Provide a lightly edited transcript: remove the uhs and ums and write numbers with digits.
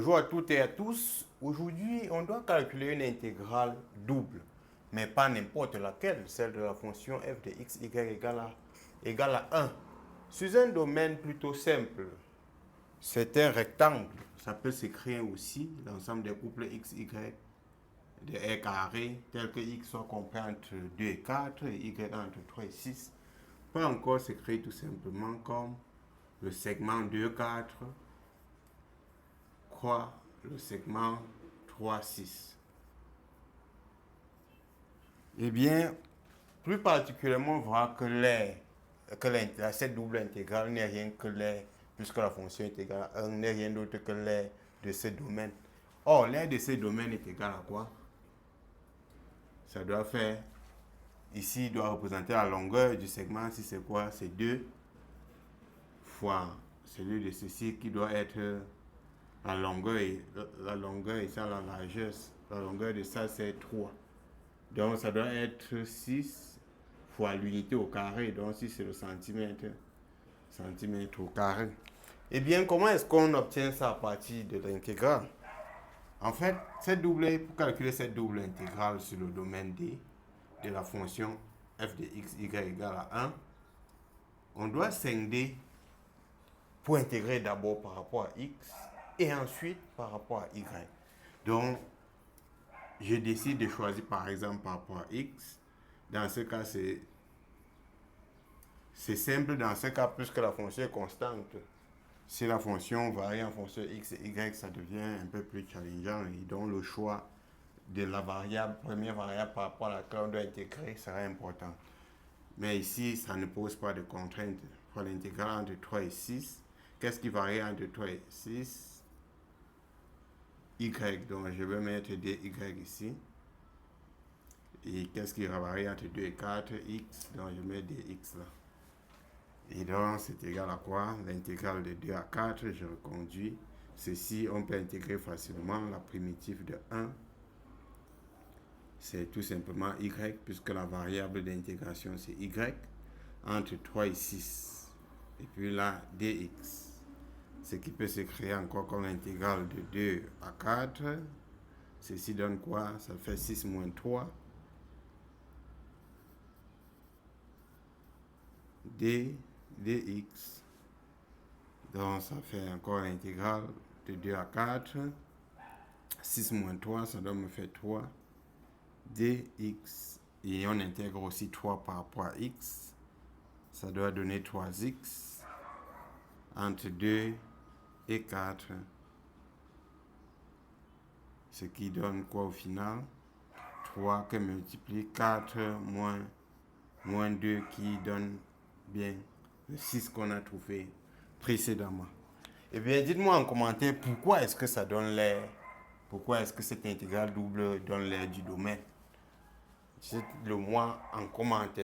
Bonjour à toutes et à tous. Aujourd'hui, on doit calculer une intégrale double, mais pas n'importe laquelle, celle de la fonction f de x, y égale à 1. Sur un domaine plutôt simple, c'est un rectangle. Ça peut s'écrire aussi l'ensemble des couples x, y de r carré, tel que x soit compris entre 2 et 4, et y entre 3 et 6. Peut encore s'écrire tout simplement comme le segment 2, 4 croix le segment 3, 6. Eh bien, plus particulièrement, on voit que cette double intégrale n'est rien que l'aire, puisque la fonction est égale à 1, n'est rien d'autre que l'aire de ce domaine. Or, l'aire de ce domaine est égale à quoi? Ça doit faire, ici, il doit représenter la longueur du segment. Si c'est quoi? C'est 2 fois celui de ceci qui doit être la longueur et ça, la largeur. La longueur de ça, c'est 3. Donc, ça doit être 6 fois l'unité au carré. Donc, si c'est le centimètre au carré. Eh bien, comment est-ce qu'on obtient ça à partir de l'intégrale? En fait, pour calculer cette double intégrale sur le domaine D de la fonction f de x, y égale à 1, on doit scinder pour intégrer d'abord par rapport à x et ensuite par rapport à y. Donc, je décide de choisir par exemple par rapport à x. Dans ce cas, c'est simple dans ce cas puisque la fonction est constante. Si la fonction varie en fonction x et y, ça devient un peu plus challengeant et donc le choix de la première variable par rapport à laquelle on doit intégrer sera important. Mais ici, ça ne pose pas de contrainte. Pour l'intégrale entre 3 et 6, qu'est-ce qui varie entre 3 et 6? Y, donc je vais mettre dy ici. Et qu'est-ce qui varie entre 2 et 4? X, donc je mets dx là. Et donc c'est égal à quoi? L'intégrale de 2 à 4, je reconduis. Ceci, on peut intégrer facilement la primitive de 1. C'est tout simplement y, puisque la variable d'intégration c'est y, entre 3 et 6. Et puis là, dx. Ce qui peut s'écrire encore comme l'intégrale de 2 à 4. Ceci donne quoi? Ça fait 6 moins 3. dx. Donc ça fait encore l'intégrale de 2 à 4. 6 moins 3, ça doit me faire 3. dx. Et on intègre aussi 3 par rapport à x. Ça doit donner 3x entre 2 et 4. Ce qui donne quoi au final? 3 que multiplie 4 moins 2 qui donne bien le 6 qu'on a trouvé précédemment. Eh bien, dites-moi en commentaire pourquoi est-ce que ça donne l'aire, pourquoi est-ce que cette intégrale double donne l'aire du domaine. Dites-le moi en commentaire.